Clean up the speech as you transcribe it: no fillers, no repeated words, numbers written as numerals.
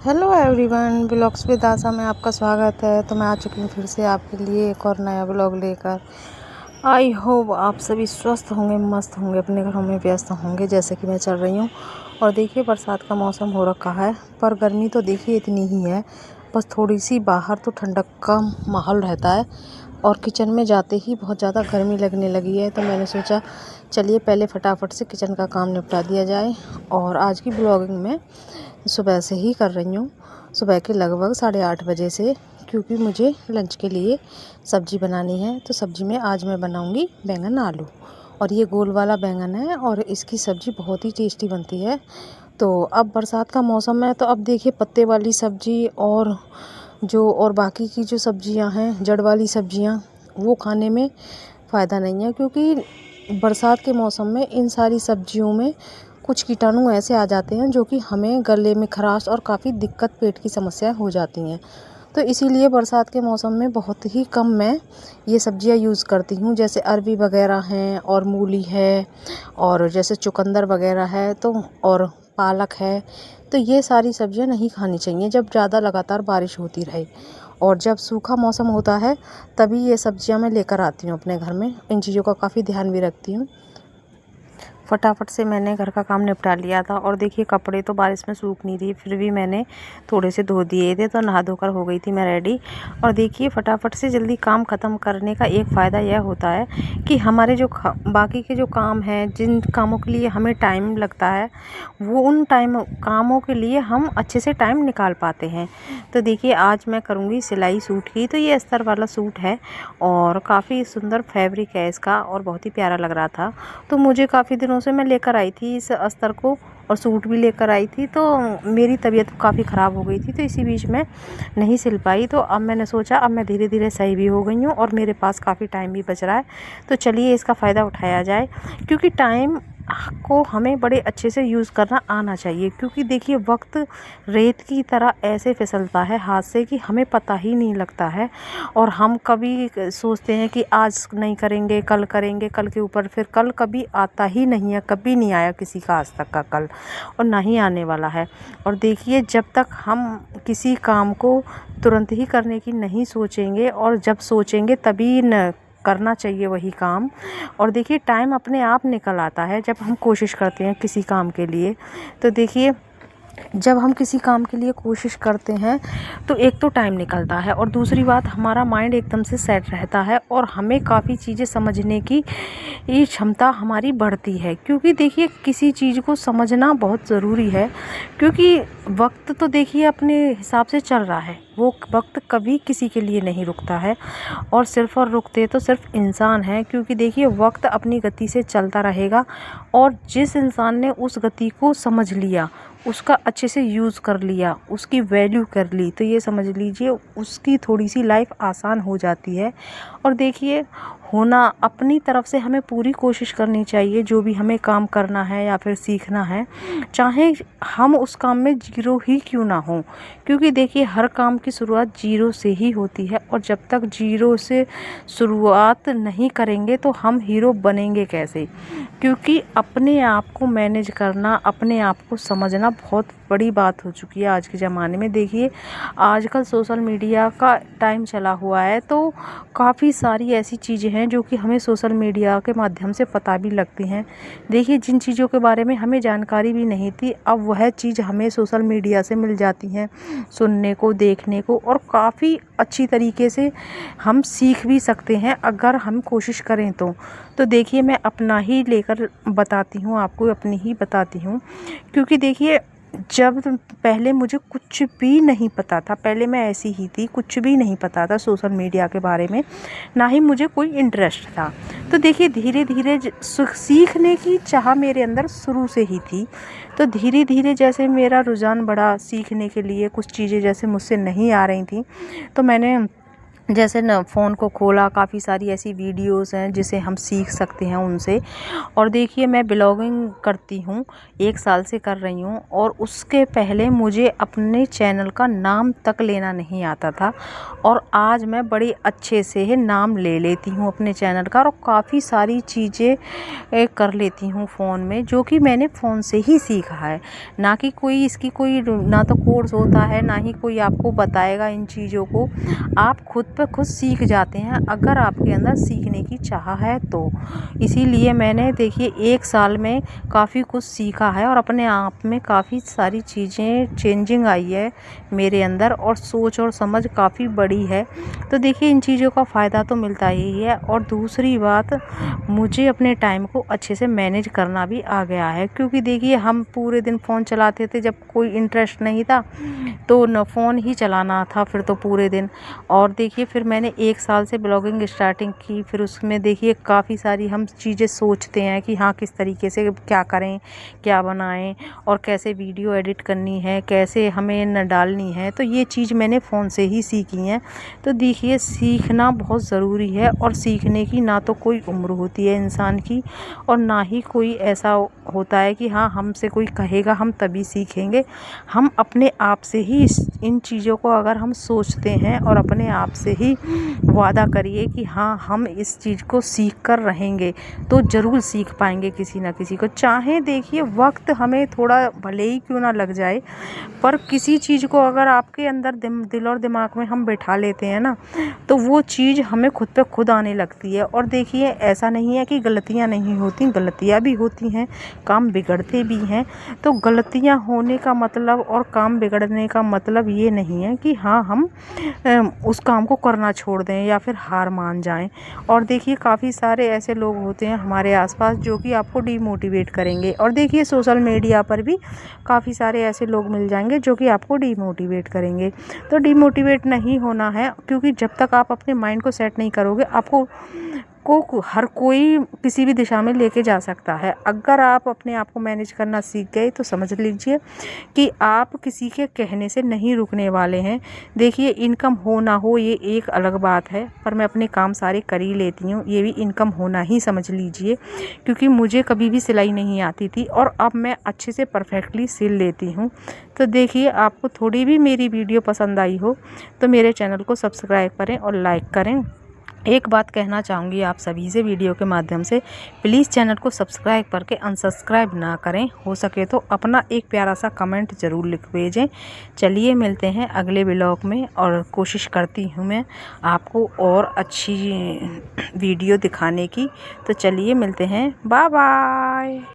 Hello everyone, blogs with आशा में आपका स्वागत है। तो मैं आ चुकी हूँ फिर से आपके लिए एक और नया ब्लॉग लेकर। आई होप आप सभी स्वस्थ होंगे, मस्त होंगे, अपने घरों में व्यस्त होंगे जैसे कि मैं चल रही हूँ। और देखिए बरसात का मौसम हो रखा है, पर गर्मी तो देखिए इतनी ही है। बस थोड़ी सी बाहर तो ठंडक का माहौल रहता है और किचन में जाते ही बहुत ज़्यादा गर्मी लगने लगी है। तो मैंने सोचा चलिए पहले फटाफट से किचन का काम निपटा दिया जाए। और आज की ब्लॉगिंग में सुबह से ही कर रही हूँ, सुबह के लगभग 8:30 बजे से, क्योंकि मुझे लंच के लिए सब्ज़ी बनानी है। तो सब्ज़ी में आज मैं बनाऊँगी बैंगन आलू, और ये गोल वाला बैंगन है और इसकी सब्ज़ी बहुत ही टेस्टी बनती है। तो अब बरसात का मौसम है, तो अब देखिए पत्ते वाली सब्ज़ी और बाकी की जो सब्ज़ियाँ हैं, जड़ वाली सब्ज़ियाँ, वो खाने में फ़ायदा नहीं है, क्योंकि बरसात के मौसम में इन सारी सब्ज़ियों में कुछ कीटाणु ऐसे आ जाते हैं जो कि हमें गले में खराश और काफ़ी दिक्कत, पेट की समस्याएं हो जाती हैं। तो इसीलिए बरसात के मौसम में बहुत ही कम मैं ये सब्ज़ियाँ यूज़ करती हूँ। जैसे अरबी वगैरह हैं और मूली है और जैसे चुकंदर वगैरह है, तो और पालक है। तो ये सारी सब्ज़ियाँ नहीं खानी चाहिए जब ज़्यादा लगातार बारिश होती रहे। और जब सूखा मौसम होता है तभी ये सब्ज़ियाँ मैं लेकर आती हूँ अपने घर में। इन चीज़ों का काफ़ी ध्यान भी रखती हूँ। फटाफट से मैंने घर का काम निपटा लिया था, और देखिए कपड़े तो बारिश में सूख नहीं रही, फिर भी मैंने थोड़े से धो दिए थे, तो नहा धोकर हो गई थी मैं रेडी। और देखिए फटाफट से जल्दी काम ख़त्म करने का एक फ़ायदा यह होता है कि हमारे जो बाकी के जो काम हैं, जिन कामों के लिए हमें टाइम लगता है, वो उन कामों के लिए हम अच्छे से टाइम निकाल पाते हैं। तो देखिए आज मैं करूँगी सिलाई सूट की। तो ये अस्तर वाला सूट है और काफ़ी सुंदर फैब्रिक है इसका, और बहुत ही प्यारा लग रहा था। तो मुझे काफ़ी दिनों से मैं लेकर आई थी इस अस्तर को, और सूट भी लेकर आई थी। तो मेरी तबीयत काफ़ी ख़राब हो गई थी, तो इसी बीच में नहीं सिल पाई। तो अब मैंने सोचा अब मैं धीरे धीरे सही भी हो गई हूँ और मेरे पास काफ़ी टाइम भी बच रहा है। तो चलिए इसका फ़ायदा उठाया जाए, क्योंकि टाइम को हमें बड़े अच्छे से यूज़ करना आना चाहिए। क्योंकि देखिए वक्त रेत की तरह ऐसे फिसलता है हाथ से कि हमें पता ही नहीं लगता है। और हम कभी सोचते हैं कि आज नहीं करेंगे, कल करेंगे, कल के ऊपर फिर कल कभी आता ही नहीं है, कभी नहीं आया किसी का आज तक का कल, और ना ही आने वाला है। और देखिए जब तक हम किसी काम को तुरंत ही करने की नहीं सोचेंगे, और जब सोचेंगे तभी न करना चाहिए वही काम। और देखिए टाइम अपने आप निकल आता है जब हम कोशिश करते हैं किसी काम के लिए। तो देखिए जब हम किसी काम के लिए कोशिश करते हैं तो एक तो टाइम निकलता है, और दूसरी बात हमारा माइंड एकदम से सेट रहता है, और हमें काफ़ी चीज़ें समझने की ये क्षमता हमारी बढ़ती है। क्योंकि देखिए किसी चीज़ को समझना बहुत ज़रूरी है, क्योंकि वक्त तो देखिए अपने हिसाब से चल रहा है, वो वक्त कभी किसी के लिए नहीं रुकता है, और रुकते तो सिर्फ इंसान हैं। क्योंकि देखिए वक्त अपनी गति से चलता रहेगा, और जिस इंसान ने उस गति को समझ लिया, उसका अच्छे से यूज़ कर लिया, उसकी वैल्यू कर ली, तो ये समझ लीजिए उसकी थोड़ी सी लाइफ आसान हो जाती है। और देखिए होना अपनी तरफ से हमें पूरी कोशिश करनी चाहिए, जो भी हमें काम करना है या फिर सीखना है, चाहे हम उस काम में ज़ीरो ही क्यों ना हो। क्योंकि देखिए हर काम की शुरुआत ज़ीरो से ही होती है, और जब तक ज़ीरो से शुरुआत नहीं करेंगे तो हम हीरो बनेंगे कैसे। क्योंकि अपने आप को मैनेज करना, अपने आप को समझना बहुत बड़ी बात हो चुकी है आज के ज़माने में। देखिए आजकल सोशल मीडिया का टाइम चला हुआ है, तो काफ़ी सारी ऐसी चीज़ें हैं जो कि हमें सोशल मीडिया के माध्यम से पता भी लगती हैं। देखिए जिन चीज़ों के बारे में हमें जानकारी भी नहीं थी, अब वह चीज़ हमें सोशल मीडिया से मिल जाती हैं सुनने को, देखने को, और काफ़ी अच्छी तरीके से हम सीख भी सकते हैं अगर हम कोशिश करें तो। तो देखिए मैं अपना ही लेकर बताती हूँ, आपको अपनी ही बताती हूँ। क्योंकि देखिए जब पहले मुझे कुछ भी नहीं पता था, पहले मैं ऐसी ही थी, कुछ भी नहीं पता था सोशल मीडिया के बारे में, ना ही मुझे कोई इंटरेस्ट था। तो देखिए धीरे धीरे सीखने की चाह मेरे अंदर शुरू से ही थी। तो धीरे धीरे जैसे मेरा रुझान बढ़ा सीखने के लिए, कुछ चीज़ें जैसे मुझसे नहीं आ रही थी, तो मैंने जैसे न फ़ोन को खोला, काफ़ी सारी ऐसी वीडियोस हैं जिसे हम सीख सकते हैं उनसे। और देखिए मैं ब्लॉगिंग करती हूँ, 1 साल से कर रही हूँ, और उसके पहले मुझे अपने चैनल का नाम तक लेना नहीं आता था, और आज मैं बड़े अच्छे से नाम ले लेती हूँ अपने चैनल का, और काफ़ी सारी चीज़ें कर लेती हूँ फ़ोन में, जो कि मैंने फ़ोन से ही सीखा है। ना कि कोई इसकी कोई ना तो कोर्स होता है, ना ही कोई आपको बताएगा इन चीज़ों को। आप खुद पे खुद सीख जाते हैं अगर आपके अंदर सीखने की चाह है तो। इसीलिए मैंने देखिए 1 साल में काफ़ी कुछ सीखा है, और अपने आप में काफ़ी सारी चीज़ें चेंजिंग आई है मेरे अंदर, और सोच और समझ काफ़ी बड़ी है। तो देखिए इन चीज़ों का फ़ायदा तो मिलता ही है, और दूसरी बात, मुझे अपने टाइम को अच्छे से मैनेज करना भी आ गया है। क्योंकि देखिए हम पूरे दिन फ़ोन चलाते थे, जब कोई इंटरेस्ट नहीं था तो न फ़ोन ही चलाना था फिर तो पूरे दिन। और देखिए फिर मैंने 1 साल से ब्लॉगिंग स्टार्टिंग की, फिर उसमें देखिए काफ़ी सारी हम चीज़ें सोचते हैं कि हाँ किस तरीके से क्या करें, क्या बनाएं, और कैसे वीडियो एडिट करनी है, कैसे हमें न डालनी है। तो ये चीज़ मैंने फ़ोन से ही सीखी है। तो देखिए सीखना बहुत ज़रूरी है, और सीखने की ना तो कोई उम्र होती है इंसान की, और ना ही कोई ऐसा होता है कि हाँ हमसे कोई कहेगा हम तभी सीखेंगे। हम अपने आप से ही इन चीज़ों को अगर हम सोचते हैं, और अपने आप से ही वादा करिए कि हाँ हम इस चीज़ को सीख कर रहेंगे, तो ज़रूर सीख पाएंगे किसी ना किसी को। चाहे देखिए वक्त हमें थोड़ा भले ही क्यों ना लग जाए, पर किसी चीज़ को अगर आपके अंदर दिल और दिमाग में हम बैठा लेते हैं ना, तो वो चीज़ हमें खुद पे खुद आने लगती है। और देखिए ऐसा नहीं है कि गलतियाँ नहीं होती, गलतियाँ भी होती हैं, काम बिगड़ते भी हैं। तो गलतियाँ होने का मतलब और काम बिगड़ने का मतलब ये नहीं है कि हाँ हम उस काम को करना छोड़ दें या फिर हार मान जाएं। और देखिए काफ़ी सारे ऐसे लोग होते हैं हमारे आसपास जो कि आपको डीमोटिवेट करेंगे, और देखिए सोशल मीडिया पर भी काफ़ी सारे ऐसे लोग मिल जाएंगे जो कि आपको डीमोटिवेट करेंगे। तो डीमोटिवेट नहीं होना है, क्योंकि जब तक आप अपने माइंड को सेट नहीं करोगे, आपको हर कोई किसी भी दिशा में लेके जा सकता है। अगर आप अपने आप को मैनेज करना सीख गए तो समझ लीजिए कि आप किसी के कहने से नहीं रुकने वाले हैं। देखिए इनकम हो ना हो ये एक अलग बात है, पर मैं अपने काम सारे कर ही लेती हूँ, ये भी इनकम होना ही समझ लीजिए। क्योंकि मुझे कभी भी सिलाई नहीं आती थी, और अब मैं अच्छे से परफेक्टली सिल लेती हूँ। तो देखिए आपको थोड़ी भी मेरी वीडियो पसंद आई हो तो मेरे चैनल को सब्सक्राइब करें और लाइक करें। एक बात कहना चाहूँगी आप सभी से वीडियो के माध्यम से, प्लीज़ चैनल को सब्सक्राइब करके अनसब्सक्राइब ना करें। हो सके तो अपना एक प्यारा सा कमेंट ज़रूर लिख भेजें। चलिए मिलते हैं अगले व्लॉग में, और कोशिश करती हूँ मैं आपको और अच्छी वीडियो दिखाने की। तो चलिए मिलते हैं, बाय बाय।